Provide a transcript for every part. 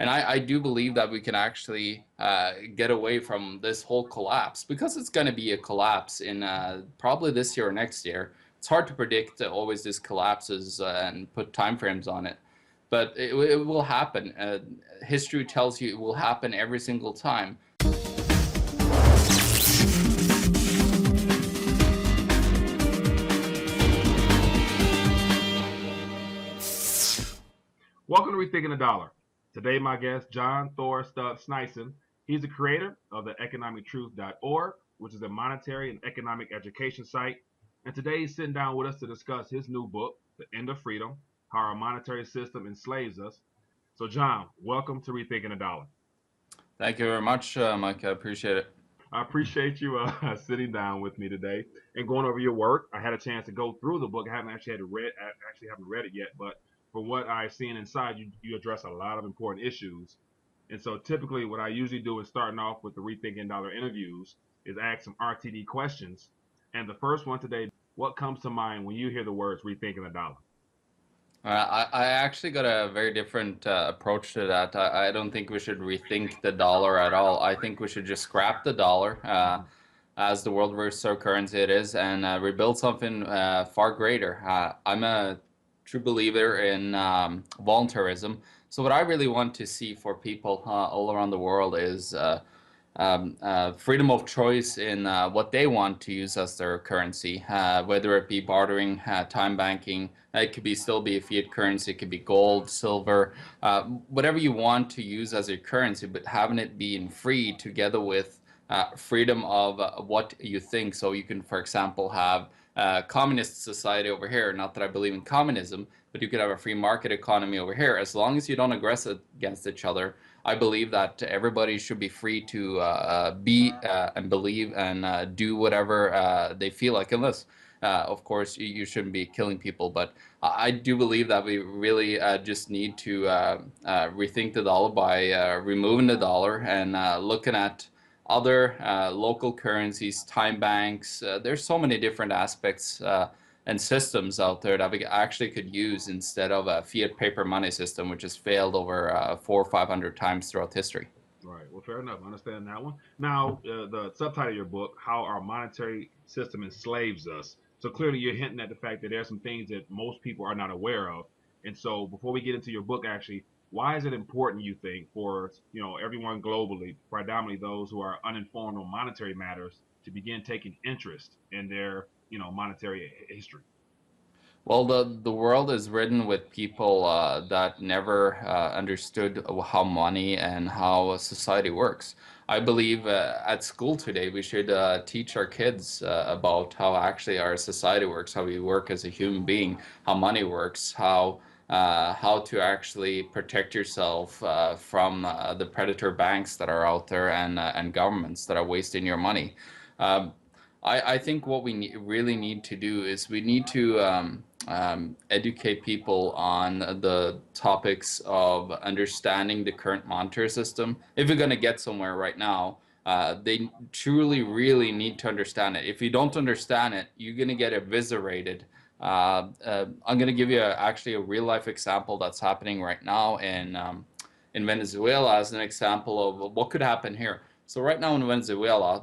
And I do believe that we can actually get away from this whole collapse, because it's going to be a collapse in probably this year or next year. It's hard to predict always these collapses and put timeframes on it, but it will happen. History tells you it will happen every single time. Welcome to Rethinking the Dollar. Today, my guest, John Thor Stub Sneisen. He's the creator of the economictruth.org, which is a monetary and economic education site. And today he's sitting down with us to discuss his new book, The End of Freedom, How Our Monetary System Enslaves Us. So, John, welcome to Rethinking the Dollar. Thank you very much, Mike. I appreciate it. I appreciate you sitting down with me today and going over your work. I had a chance to go through the book. I haven't actually haven't read it yet, but from what I've seen inside, you address a lot of important issues. And so typically what I usually do is starting off with the Rethinking Dollar interviews is ask some RTD questions. And the first one today, what comes to mind when you hear the words Rethinking the Dollar? I actually got a very different approach to that. I don't think we should rethink the dollar at all. I think we should just scrap the dollar as the world reserve currency it is, and rebuild something far greater. I'm a true believer in voluntarism. So what I really want to see for people all around the world is freedom of choice in what they want to use as their currency, whether it be bartering, time banking. It could be still be a fiat currency. It could be gold, silver, whatever you want to use as your currency, but having it being free together with freedom of what you think. So you can, for example, have communist society over here. Not that I believe in communism, but you could have a free market economy over here. As long as you don't aggress against each other, I believe that everybody should be free to be and believe and do whatever they feel like, unless, of course, you shouldn't be killing people. But I do believe that we really just need to rethink the dollar by removing the dollar and looking at other local currencies, time banks. There's so many different aspects and systems out there that we actually could use instead of a fiat paper money system, which has failed over 400 or 500 times throughout history. Right. Well, fair enough. I understand that one. Now, the subtitle of your book, How Our Monetary System Enslaves Us. So clearly you're hinting at the fact that there are some things that most people are not aware of. And so before we get into your book, actually, why is it important, you think, for everyone globally, predominantly those who are uninformed on monetary matters, to begin taking interest in their monetary history? Well, the world is ridden with people that never understood how money and how society works. I believe at school today we should teach our kids about how actually our society works, how we work as a human being, how money works, how to actually protect yourself from the predator banks that are out there and governments that are wasting your money. Um, I think what we really need to do is we need to educate people on the topics of understanding the current monetary system. If you're going to get somewhere right now, they truly, really need to understand it. If you don't understand it, you're going to get eviscerated. I'm going to give you actually a real life example that's happening right now in Venezuela as an example of what could happen here. So right now in Venezuela,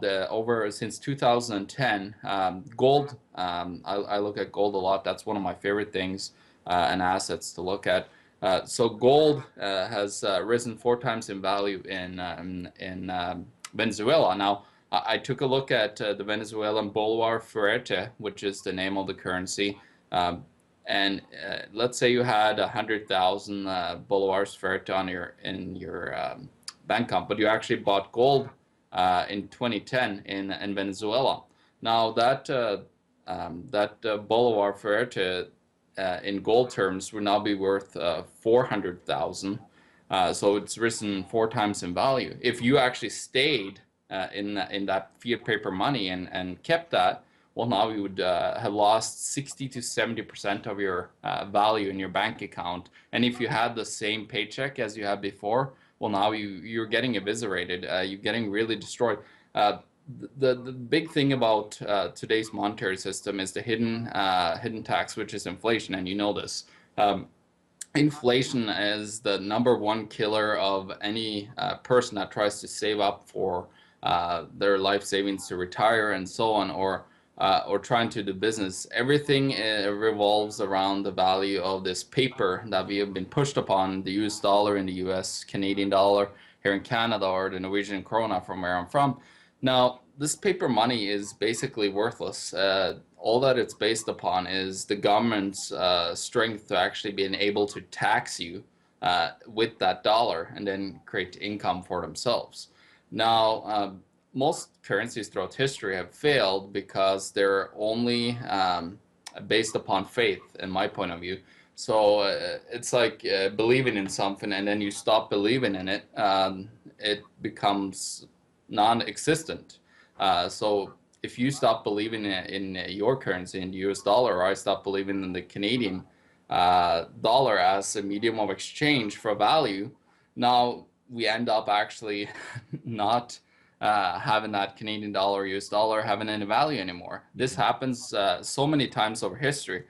since 2010, gold. I look at gold a lot. That's one of my favorite things and assets to look at. So gold has risen 4 times in value in Venezuela. Now I took a look at the Venezuelan Bolivar Fuerte, which is the name of the currency. And let's say you had 100,000 Bolivars Fuerte in your bank account, but you actually bought gold in 2010 in Venezuela. Now that Bolivar Fuerte in gold terms would now be worth 400,000. So it's risen 4 times in value. If you actually stayed in that fiat paper money and kept that, well, now you would have lost 60 to 70% of your value in your bank account. And if you had the same paycheck as you had before, well, now you're getting eviscerated. You're getting really destroyed. The big thing about today's monetary system is the hidden tax, which is inflation, and you know this. inflation is the number one killer of any person that tries to save up for their life savings to retire and so on, or trying to do business. Everything revolves around the value of this paper that we have been pushed upon, the US dollar in the US, Canadian dollar here in Canada, or the Norwegian krona from where I'm from. Now, this paper money is basically worthless. All that it's based upon is the government's strength to actually being able to tax you with that dollar and then create income for themselves. Now, most currencies throughout history have failed because they're only based upon faith, in my point of view. So it's like believing in something, and then you stop believing in it, it becomes non-existent. So if you stop believing in your currency, in the US dollar, or I stop believing in the Canadian dollar as a medium of exchange for value, now we end up actually not having that Canadian dollar, US dollar having any value anymore. This happens so many times over history.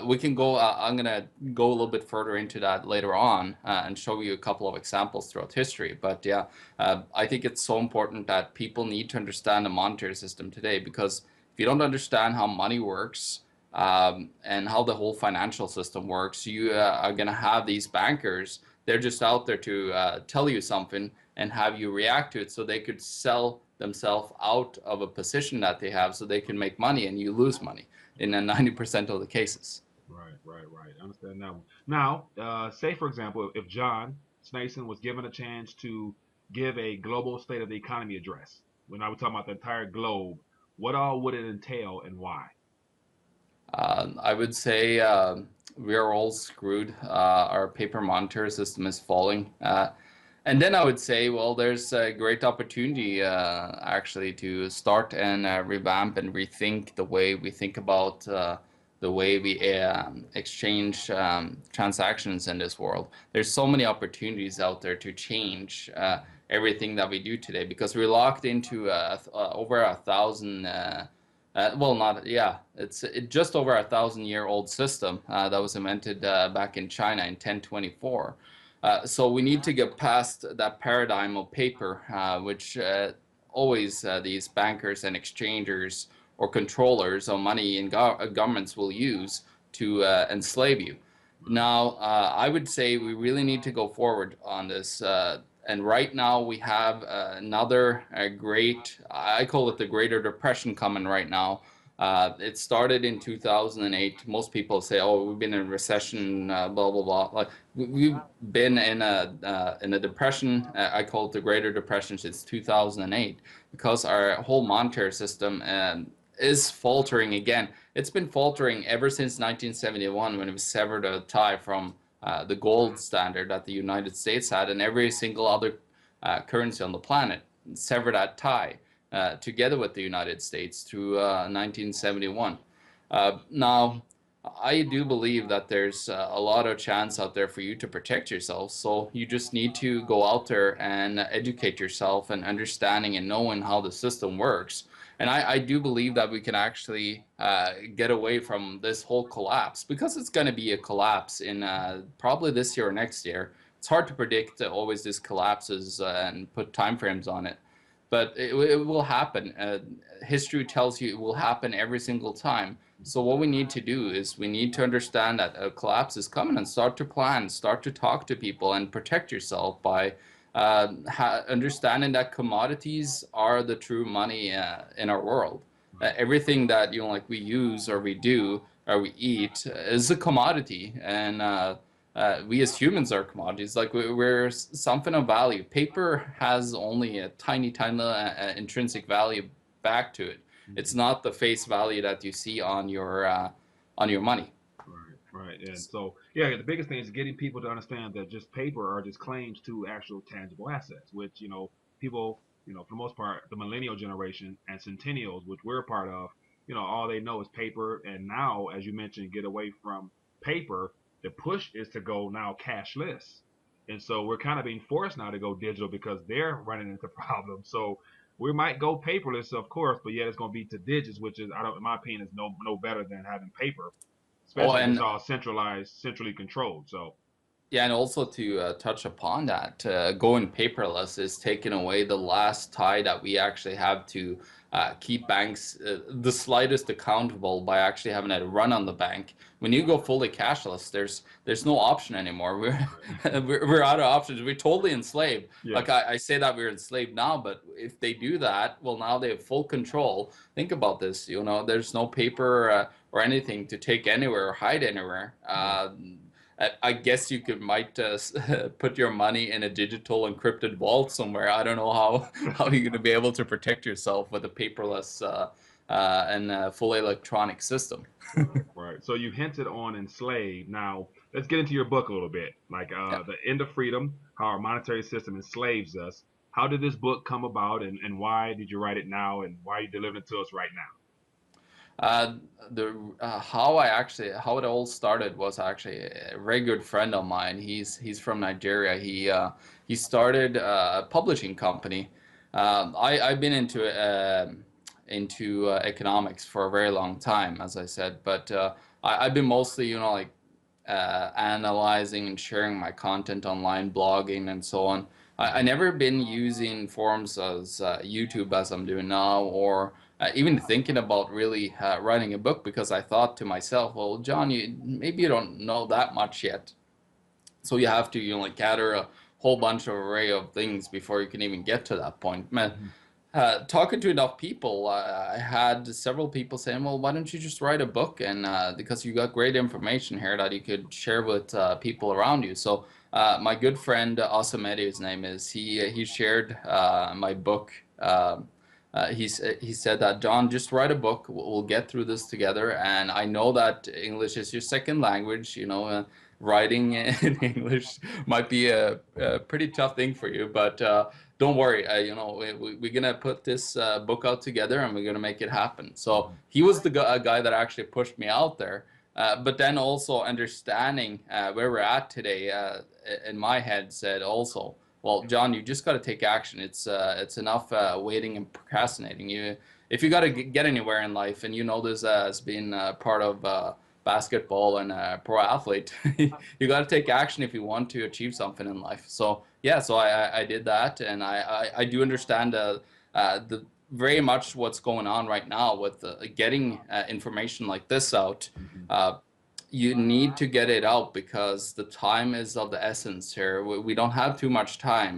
We can go, I'm going to go a little bit further into that later on and show you a couple of examples throughout history. But yeah, I think it's so important that people need to understand the monetary system today, because if you don't understand how money works, and how the whole financial system works, you are going to have these bankers. They're just out there to tell you something and have you react to it, so they could sell themselves out of a position that they have so they can make money, and you lose money in 90% of the cases. Right, right, right. I understand that one. Now, say for example, if John Sneisen was given a chance to give a global state of the economy address, when I was talking about the entire globe, what all would it entail and why? I would say we are all screwed. Our paper monetary system is falling. And then I would say, well, there's a great opportunity actually to start and revamp and rethink the way we think about the way we exchange transactions in this world. There's so many opportunities out there to change everything that we do today, because we're locked into over 1,000. Well, not yeah, it's just over 1,000-year-old system that was invented back in China in 1024. So we need to get past that paradigm of paper, which always these bankers and exchangers or controllers of money and governments will use to enslave you. Now, I would say we really need to go forward on this. And right now we have another great, I call it the Greater Depression coming right now. It started in 2008. Most people say, "Oh, we've been in a recession, blah blah blah." Like we've been in a depression. I call it the Greater Depression since 2008, because our whole monetary system is faltering again. It's been faltering ever since 1971, when it was severed a tie from the gold standard that the United States had, and every single other currency on the planet severed that tie together with the United States through 1971. Now, I do believe that there's a lot of chance out there for you to protect yourself. So you just need to go out there and educate yourself and understanding and knowing how the system works. And I do believe that we can actually get away from this whole collapse, because it's going to be a collapse in probably this year or next year. It's hard to predict always these collapses and put timeframes on it, but it will happen. History tells you it will happen every single time. So what we need to do is we need to understand that a collapse is coming, and start to plan, start to talk to people, and protect yourself by understanding that commodities are the true money in our world. Everything that like we use or we do or we eat is a commodity, and we as humans are commodities. Like we're something of value. Paper has only a tiny, tiny intrinsic value back to it. It's not the face value that you see on your money. Right, right. And so, yeah, the biggest thing is getting people to understand that just paper are just claims to actual tangible assets, which, people, for the most part, the millennial generation and centennials, which we're a part of, all they know is paper. And now, as you mentioned, get away from paper. The push is to go now cashless. And so we're kind of being forced now to go digital because they're running into problems. So we might go paperless, of course, but yet it's going to be to digits, which is, I don't, in my opinion, is no better than having paper, Oh, especially if it's and all centralized, centrally controlled. So, Yeah, and also to touch upon that, going paperless is taking away the last tie that we actually have to keep banks the slightest accountable by actually having a run on the bank. When you go fully cashless, there's no option anymore. We're Right. we're out of options. We're totally enslaved. Like Yes. I say that we're enslaved now, but if they do that, well, now they have full control. Think about this. You know, there's no paper or anything to take anywhere or hide anywhere. Yeah. I guess you could might put your money in a digital encrypted vault somewhere. I don't know how you're going to be able to protect yourself with a paperless and fully electronic system. Right, right. So you hinted on enslaved. Now let's get into your book a little bit, like Yeah. the end of freedom, how our monetary system enslaves us. How did this book come about, and why did you write it now, and why are you delivering it to us right now? Uh, the how it all started was actually a very good friend of mine. He's from Nigeria. He started a publishing company. I've been into economics for a very long time, as I said, but I've been mostly, you know, like analyzing and sharing my content online, blogging, and so on. I never been using forums as YouTube as I'm doing now, or even thinking about really writing a book because I thought to myself, well, John, maybe you don't know that much yet, so you have to, you know, like gather a whole bunch of array of things before you can even get to that point. Man, Mhm. talking to enough people, I had several people saying, "Well, why don't you just write a book?" And because you got great information here that you could share with people around you. So my good friend Asamedi, his name is, he shared my book. He said that, John, just write a book. We'll get through this together. And I know that English is your second language. You know, writing in English might be a pretty tough thing for you, but don't worry, you know, we're gonna put this book out together and we're gonna make it happen. So Mhm. he was the guy that actually pushed me out there. But then also understanding where we're at today, in my head said also, well, John, you just got to take action. It's enough waiting and procrastinating. If you got to get anywhere in life, and you know this as being part of basketball and a pro athlete, you got to take action if you want to achieve something in life. So yeah, so I did that, and I do understand the very much what's going on right now with getting information like this out. Mhm. Uh, you need to get it out because the time is of the essence here. We don't have too much time.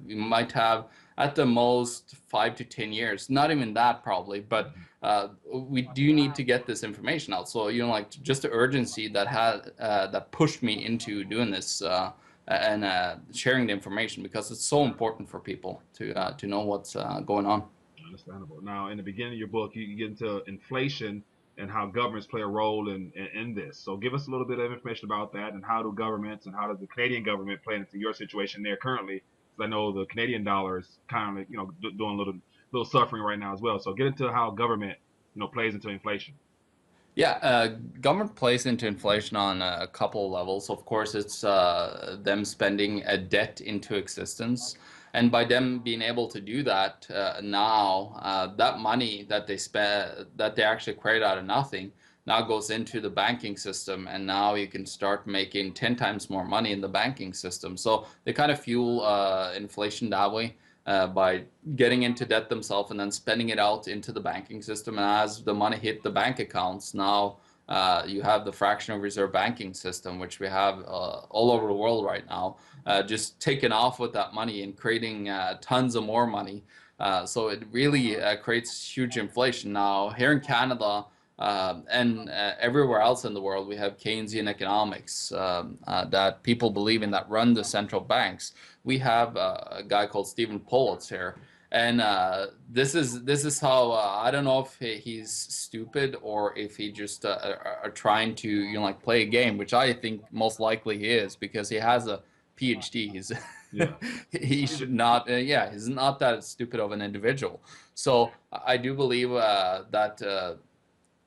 We might have at the most 5 to 10 years, not even that probably, but Mhm. we do need to get this information out. So, you know, like just the urgency that pushed me into doing this and sharing the information, because it's so important for people to know what's going on. Understandable. Now, in the beginning of your book, you get into inflation and how governments play a role in this. So, give us a little bit of information about that, and how do governments and how does the Canadian government play into your situation there currently? Because I know the Canadian dollar is kind of, doing a little suffering right now as well. So, get into how government plays into inflation. Yeah, government plays into inflation on a couple of levels. Of course, it's them spending a debt into existence, and by them being able to do that now, that money that they spend, that they actually create out of nothing, now goes into the banking system, and now you can start making 10 times more money in the banking system. So they kind of fuel inflation that way by getting into debt themselves and then spending it out into the banking system. And as the money hit the bank accounts, now you have the fractional reserve banking system, which we have all over the world right now, just taking off with that money and creating tons of more money. So it really creates huge inflation. Now, here in Canada, and everywhere else in the world, we have Keynesian economics that people believe in, that run the central banks. We have a guy called Stephen Pulitz here, and this is how I don't know if he's stupid or if he just are trying to, you know, like play a game, which I think most likely he is, because he has a PhD. He's Yeah. he should not, yeah, he's not that stupid of an individual. So I do believe that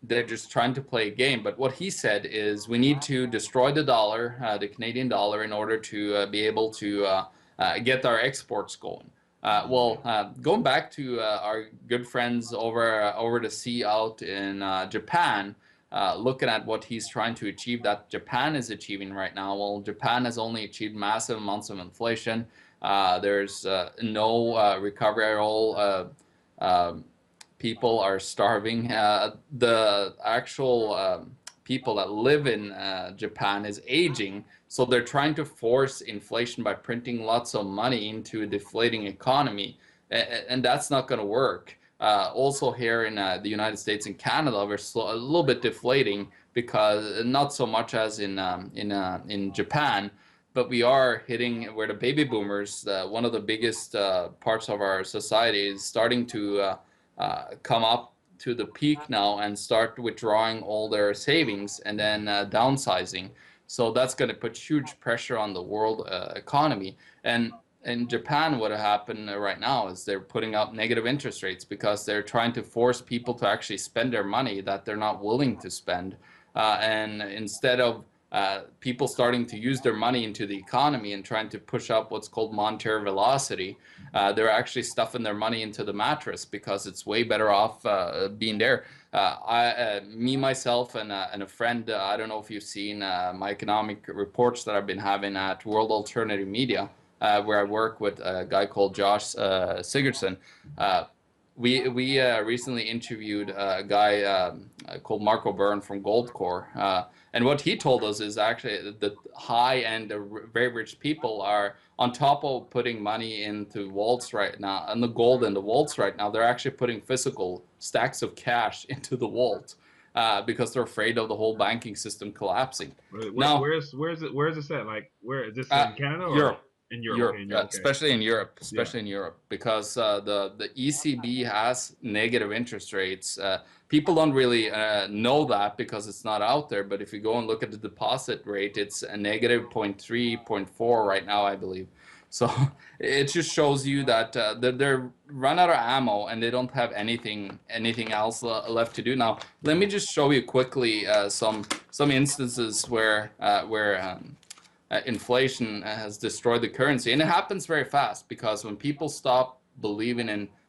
they're just trying to play a game. But what he said is we need to destroy the dollar, the Canadian dollar, in order to be able to get our exports going. Going back to our good friends over the sea out in Japan, looking at what he's trying to achieve that Japan is achieving right now. Well, Japan has only achieved massive amounts of inflation. There's no recovery at all. Um, People are starving. The actual people that live in Japan is aging, so they're trying to force inflation by printing lots of money into a deflating economy, and that's not going to work. Also, here in the United States and Canada, we're a little bit deflating because not so much as in Japan, but we are hitting where the baby boomers, one of the biggest parts of our society, is starting to come up to the peak now and start withdrawing all their savings and then downsizing. So that's going to put huge pressure on the world economy. And in Japan, what happened right now is they're putting up negative interest rates because they're trying to force people to actually spend their money that they're not willing to spend. And instead of people starting to use their money into the economy and trying to push up what's called monetary velocity, they're actually stuffing their money into the mattress because it's way better off being there. Me, myself, and a friend, I don't know if you've seen my economic reports that I've been having at World Alternative Media, where I work with a guy called Josh Sigurdsson. We recently interviewed a guy called Marco Byrne from Goldcore, and what he told us is actually the high and very rich people are on top of putting money into vaults right now, and the gold in the vaults right now, they're actually putting physical stacks of cash into the vault because they're afraid of the whole banking system collapsing. Now, Where's this at? Like, where is this uh, in Canada or Europe. in Europe? Okay, Europe, in Europe. Okay. especially in Europe, Yeah. because the ECB has negative interest rates. People don't really know that because it's not out there. But if you go and look at the deposit rate, it's a negative 0.3, 0.4 right now, I believe. So it just shows you that they're run out of ammo and they don't have anything else left to do. Now, let me just show you quickly some instances where inflation has destroyed the currency, and it happens very fast because when people stop believing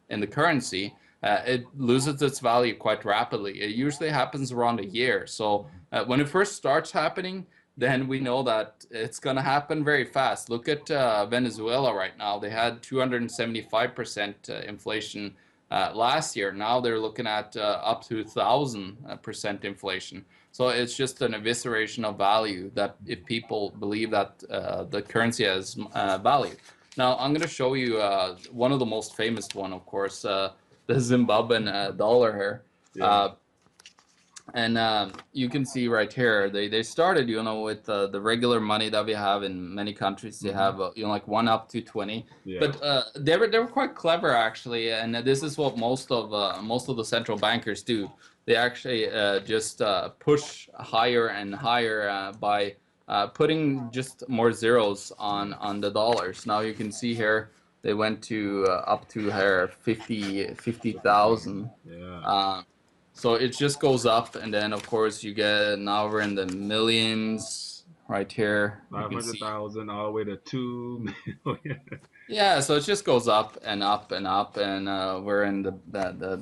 in the currency, it loses its value quite rapidly. It usually happens around a year. So when it first starts happening, then we know that it's going to happen very fast. Look at Venezuela right now. They had 275% inflation last year. Now they're looking at up to 1,000% inflation. So it's just an evisceration of value that if people believe that the currency has value. Now I'm going to show you one of the most famous one, of course, the Zimbabwean dollar here. Yeah. And you can see right here, they started, with the regular money that we have in many countries. They have, like 1 up to 20. Yeah. But they were quite clever actually, and this is what most of the central bankers do. They actually just push higher and higher by putting just more zeros on the dollars. Now you can see here they went to up to here 50,000. Yeah. So it just goes up, and then of course you get, now we're in the millions right here. You can see. 500,000 all the way to 2 million. Yeah, so it just goes up and up and up, and we're in the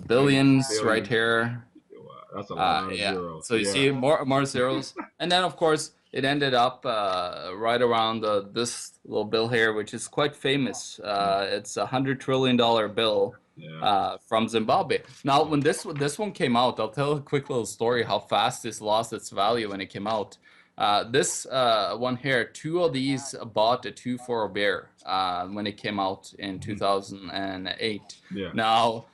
billions right Billions. here. Wow, that's a lot of Yeah. zeros. So you see more zeros, and then of course it ended up right around this little bill here, which is quite famous. It's $100 trillion bill. Yeah. From Zimbabwe. Now, when this one came out, I'll tell a quick little story how fast this lost its value when it came out. This one here, 2 of these bought a 2 for a bear when it came out in 2008. Yeah. Now,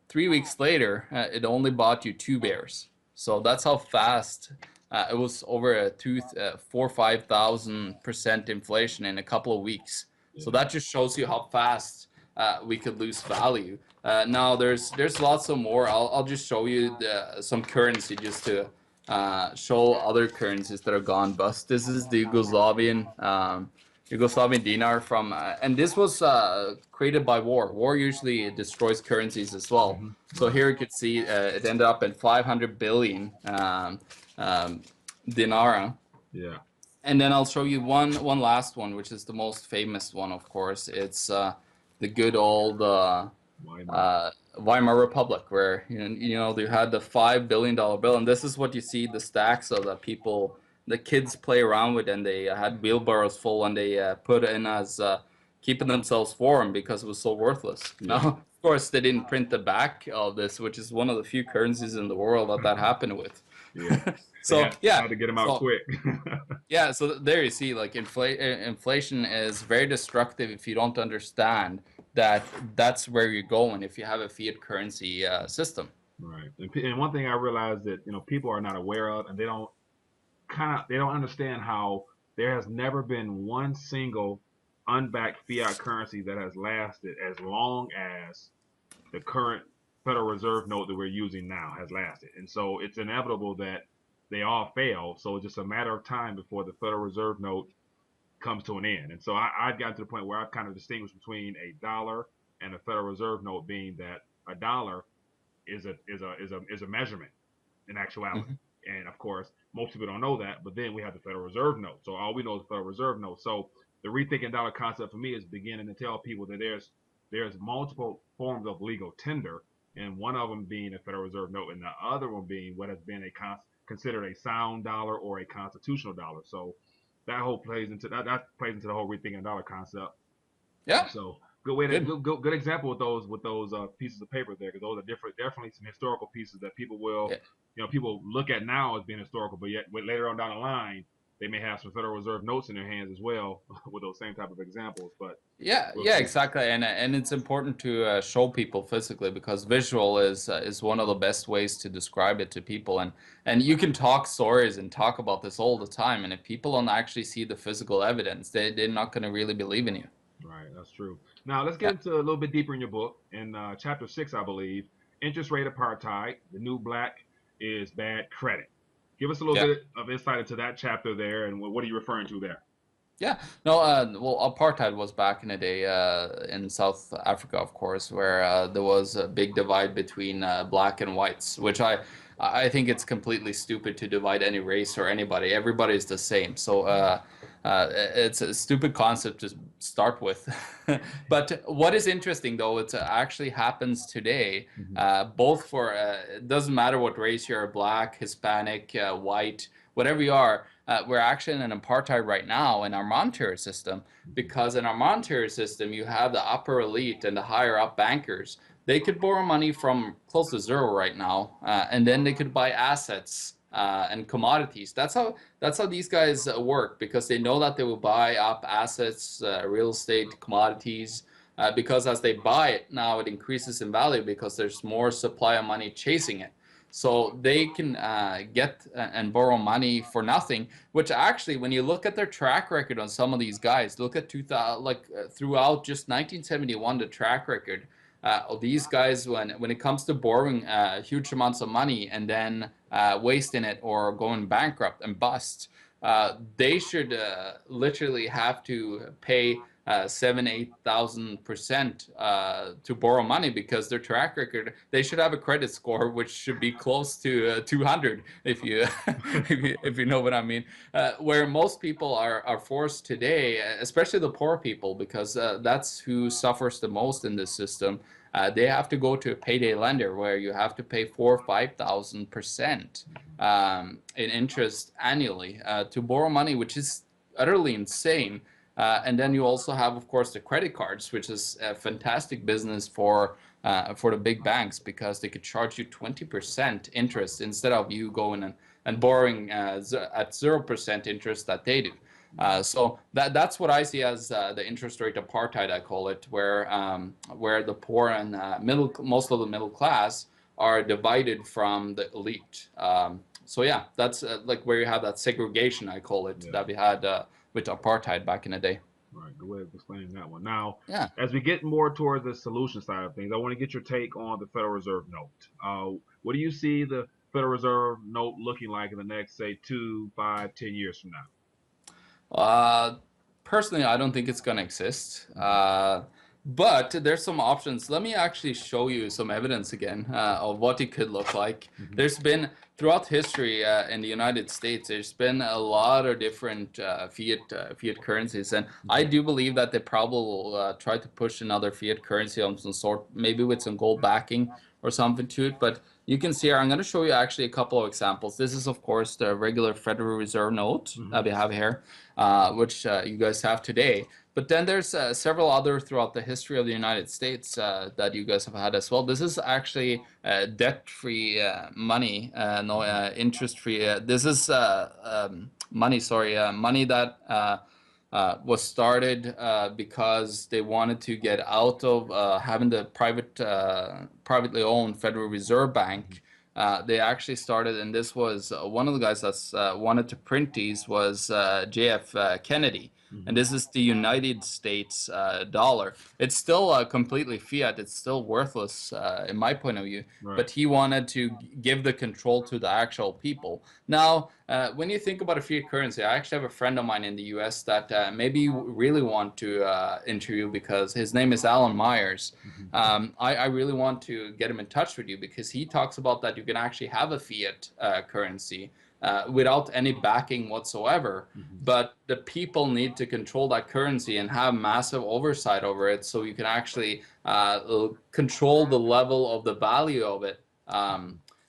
3 weeks later, it only bought you 2 bears. So that's how fast it was, over a 5,000% inflation in a couple of weeks. So that just shows you how fast we could lose value. Now there's lots of more. I'll just show you some currency just to show other currencies that have gone bust. This is the Yugoslavian dinar from, and this was created by war. War usually destroys currencies as well. So here you could see it ended up in 500 billion dinara. Yeah. And then I'll show you one last one, which is the most famous one, of course. It's the good old Weimar Republic, where you had the $5 billion bill, and this is what you see the stacks of that people, the kids play around with, and they had wheelbarrows full, and they put in as keeping themselves warm because it was so worthless. Now, Yeah, of course, they didn't print the back of this, which is one of the few currencies in the world that happened with. yeah. They So had yeah, to get them out so quick. yeah, so there you see, like inflation is very destructive if you don't understand that that's where you're going if you have a fiat currency system. Right. And one thing I realized that people are not aware of, and they don't understand how there has never been one single unbacked fiat currency that has lasted as long as the current Federal Reserve note that we're using now has lasted. And so it's inevitable that they all fail. So it's just a matter of time before the Federal Reserve note comes to an end. And so I've gotten to the point where I've kind of distinguished between a dollar and a Federal Reserve note, being that a dollar is a measurement in actuality. Hmm. And of course, most people don't know that. But then we have the Federal Reserve note. So all we know is the Federal Reserve note. So the rethinking dollar concept for me is beginning to tell people that there's multiple forms of legal tender, and one of them being a Federal Reserve note, and the other one being what has been considered a sound dollar or a constitutional dollar. So that whole plays into that plays into the whole rethinking dollar concept. Yeah, So good way to good. good example with those pieces of paper there, because those are different, definitely some historical pieces that people will, Yeah. people look at now as being historical, but yet later on down the line they may have some Federal Reserve notes in their hands as well with those same type of examples. But Yeah, we'll yeah, see. exactly, and it's important to show people physically because visual is one of the best ways to describe it to people, and you can talk stories and talk about this all the time, and if people don't actually see the physical evidence, they're not going to really believe in you. Right, that's true. Now let's get Yeah, into a little bit deeper in your book. In chapter 6, I believe, interest rate apartheid, the new black is bad credit. Give us a little yeah. bit of insight into that chapter there, and what are you referring to there? Yeah, no, well, apartheid was back in the day in South Africa, of course, where there was a big divide between black and whites, which I think it's completely stupid to divide any race or anybody. Everybody is the same. So it's a stupid concept to start with. But what is interesting, though, it actually happens today, Mm-hmm. both for, it doesn't matter what race you're, black, Hispanic, white, whatever you are, we're actually in an apartheid right now in our monetary system because in our monetary system you have the upper elite and the higher up bankers. They could borrow money from close to zero right now, and then they could buy assets and commodities. That's how these guys work because they know that they will buy up assets, real estate, commodities. Because as they buy it now, it increases in value because there's more supply of money chasing it. So they can get and borrow money for nothing, which actually, when you look at their track record on some of these guys, look at 2000, throughout just 1971, the track record of these guys when it comes to borrowing huge amounts of money and then wasting it or going bankrupt and bust, they should literally have to pay 7, 8,000% to borrow money because their track record, they should have a credit score which should be close to 200 if you if you know what I mean. Where most people are forced today, especially the poor people, because that's who suffers the most in this system. They have to go to a payday lender where you have to pay 4 or 5,000% in interest annually to borrow money, which is utterly insane. And then you also have, of course, the credit cards, which is a fantastic business for the big banks because they could charge you 20% interest instead of you going and borrowing at 0% interest that they do. So that's what I see as the interest rate apartheid, I call it, where the poor and most of the middle class are divided from the elite. So yeah, that's like where you have that segregation, I call it, Yeah. that we had with apartheid back in the day. Right, good way of explaining that one. Now, Yeah. as we get more towards the solution side of things, I want to get your take on the Federal Reserve note. What do you see the Federal Reserve note looking like in the next, say, 2, 5, 10 years from now? Uh, Personally, I don't think it's going to exist. But there's some options. Let me actually show you some evidence again of what it could look like. Hmm. There's been, throughout history in the United States, there's been a lot of different fiat currencies, and I Hmm. do believe that they probably will try to push another fiat currency of some sort, maybe with some gold backing or something to it. But you can see here, I'm going to show you actually a couple of examples. This is, of course, the regular Federal Reserve note that Hmm. we have here, which you guys have today. But then there's several other throughout the history of the United States that you guys have had as well. This is actually debt-free money, no Hmm. interest-free. This is money, sorry, money that was started because they wanted to get out of having the privately owned Federal Reserve Hmm. Bank. They actually started, and this was one of the guys that's wanted to print these was JF Kennedy. And Hmm. this is the United States dollar. It's still completely fiat. It's still worthless in my point of view. Right. But he wanted to give the control to the actual people. Now, when you think about a fiat currency, I actually have a friend of mine in the US that maybe you really want to interview because his name is Alan Myers. Hmm. I really want to get him in touch with you because he talks about that you can actually have a fiat currency without any backing whatsoever. Hmm. But the people need to control that currency and have massive oversight over it so you can actually control the level of the value of it.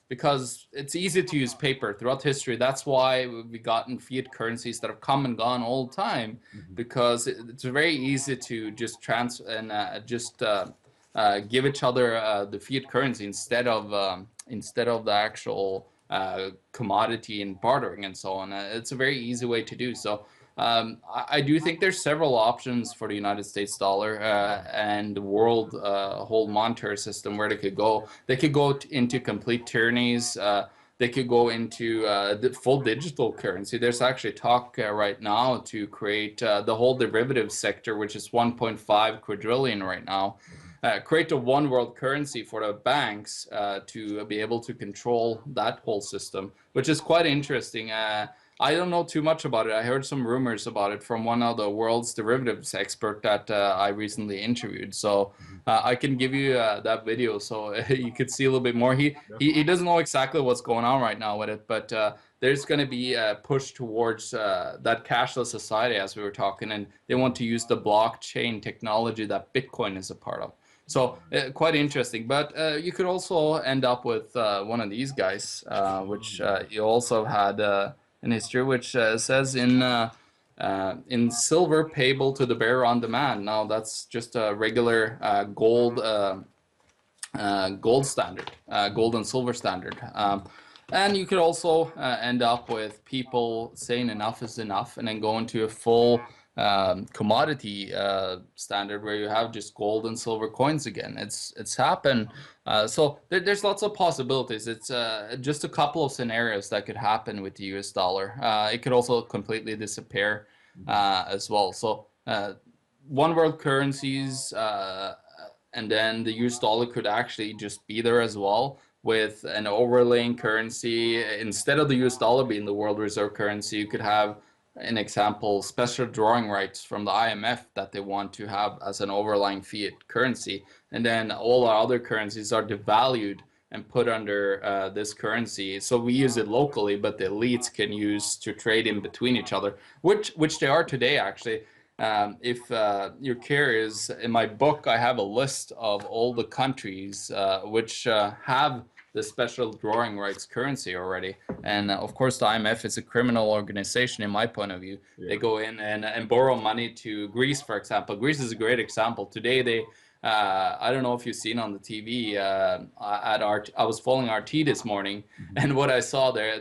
Because it's easy to use paper throughout history. That's why we've gotten fiat currencies that have come and gone all the time, Hmm. because it's very easy to just give each other the fiat currency instead of the actual commodity and bartering and so on. It's a very easy way to do so. I do think there's several options for the United States dollar and the world whole monetary system where they could go. They could go into complete tyrannies. They could go into the full digital currency. There's actually talk right now to create the whole derivative sector, which is 1.5 quadrillion right now. Create a one world currency for the banks to be able to control that whole system, which is quite interesting. I don't know too much about it. I heard some rumors about it from one of the world's derivatives expert that I recently interviewed. So Hmm. I can give you that video so you could see a little bit more. Definitely. He doesn't know exactly what's going on right now with it, but there's going to be a push towards that cashless society as we were talking, and they want to use the blockchain technology that Bitcoin is a part of. So quite interesting. But you could also end up with one of these guys, which you also had in history, which says in silver payable to the bearer on demand. Now that's just a regular gold standard, Hmm. gold and silver standard. Hmm. And you could also end up with people saying enough is enough and then go into a full commodity standard where you have just gold and silver coins again. It's happened. So there's lots of possibilities. It's just a couple of scenarios that could happen with the US dollar. It could also completely disappear Hmm. as well. So one world currencies and then the US dollar could actually just be there as well with an overlaying currency. Instead of the US dollar being the world reserve currency, you could have an example, special drawing rights from the IMF that they want to have as an overlying fiat currency. And then all our other currencies are devalued and put under this currency. So we use it locally, but the elites can use to trade in between each other, which they are today actually. If you're curious, in my book, I have a list of all the countries which have the special drawing rights currency already. And of course, the IMF is a criminal organization, in my point of view. They Yeah. go in and borrow money to Greece, for example. Greece is a great example. Today, I don't know if you've seen on the TV I was following RT this morning, Hmm. and what I saw there,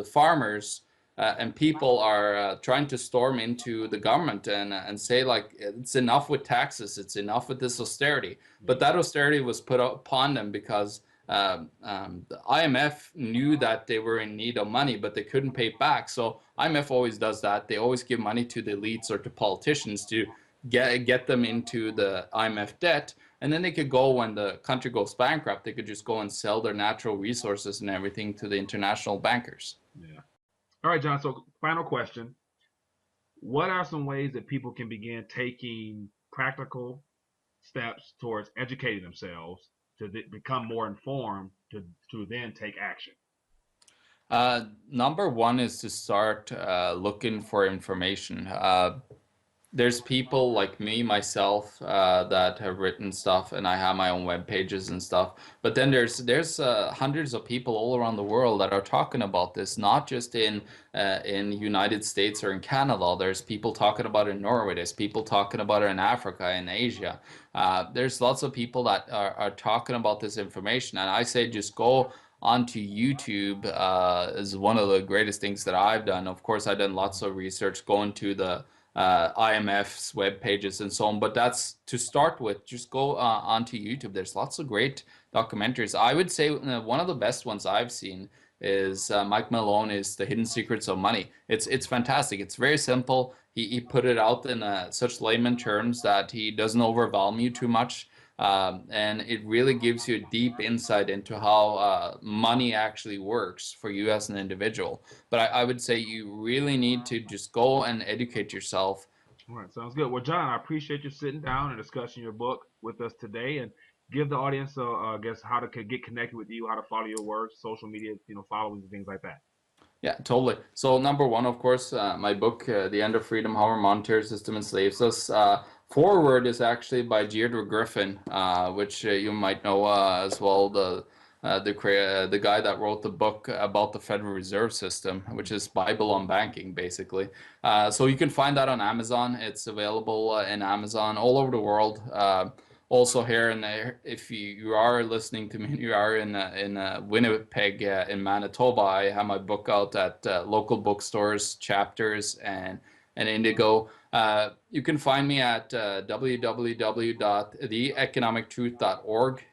the farmers and people are trying to storm into the government and say like it's enough with taxes, it's enough with this austerity. But Yeah. that austerity was put upon them because the IMF knew that they were in need of money, but they couldn't pay it back. So IMF always does that. They always give money to the elites or to politicians to get them into the IMF debt. And then they could go when the country goes bankrupt, they could just go and sell their natural resources and everything to the international bankers. Yeah. All right, John. So, final question: what are some ways that people can begin taking practical steps towards educating themselves to become more informed to then take action? Number one is to start looking for information. There's people like me, myself, that have written stuff, and I have my own web pages and stuff. But then there's hundreds of people all around the world that are talking about this, not just in United States or in Canada. There's people talking about it in Norway. There's people talking about it in Africa, in Asia. There's lots of people that are talking about this information, and I say just go onto YouTube. Is one of the greatest things that I've done. Of course, I've done lots of research going to the IMF's web pages and so on. But that's to start with. Just go onto YouTube. There's lots of great documentaries. I would say one of the best ones I've seen is Mike Malone is The Hidden Secrets of Money. It's fantastic. It's very simple. He put it out in such layman terms that he doesn't overwhelm you too much. And it really gives you a deep insight into how money actually works for you as an individual. But I would say you really need to just go and educate yourself. All right, sounds good. Well, John, I appreciate you sitting down and discussing your book with us today, and give the audience, I guess, how to get connected with you, how to follow your work, social media, followings and things like that. Yeah, totally. So number one, of course, my book, The End of Freedom, How Our Monetary System Enslaves Us. Forward is actually by Deirdre Griffin, which you might know as well, the guy that wrote the book about the Federal Reserve System, which is Bible on banking, basically. So you can find that on Amazon. It's available in Amazon all over the world. Also here, if you are listening to me, you are in Winnipeg, in Manitoba, I have my book out at local bookstores, Chapters, and Indigo. You can find me at www.theeconomictruth.org.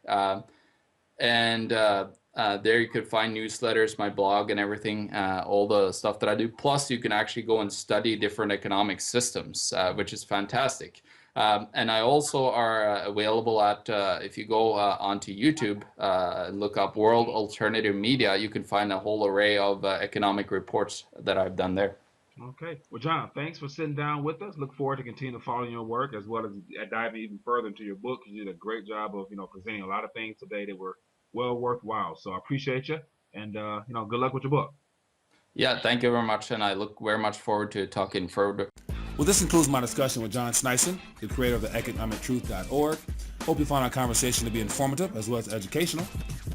And there you could find newsletters, my blog, and everything, all the stuff that I do. Plus, you can actually go and study different economic systems, which is fantastic. And I also are available at, if you go onto YouTube and look up World Alternative Media, you can find a whole array of economic reports that I've done there. Okay. Well, John, thanks for sitting down with us. Look forward to continue following your work as well as diving even further into your book. You did a great job of, presenting a lot of things today that were well worthwhile. So I appreciate you, and good luck with your book. Yeah, thank you very much, and I look very much forward to talking further. Well, this concludes my discussion with John Sneisen, the creator of the economictruth.org. Hope you found our conversation to be informative as well as educational.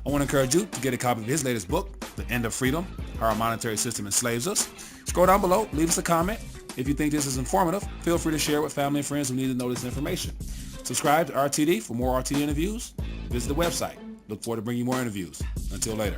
I want to encourage you to get a copy of his latest book, The End of Freedom, How Our Monetary System Enslaves Us. Scroll down below, leave us a comment. If you think this is informative, feel free to share with family and friends who need to know this information. Subscribe to RTD for more RTD interviews. Visit the website. Look forward to bringing you more interviews. Until later.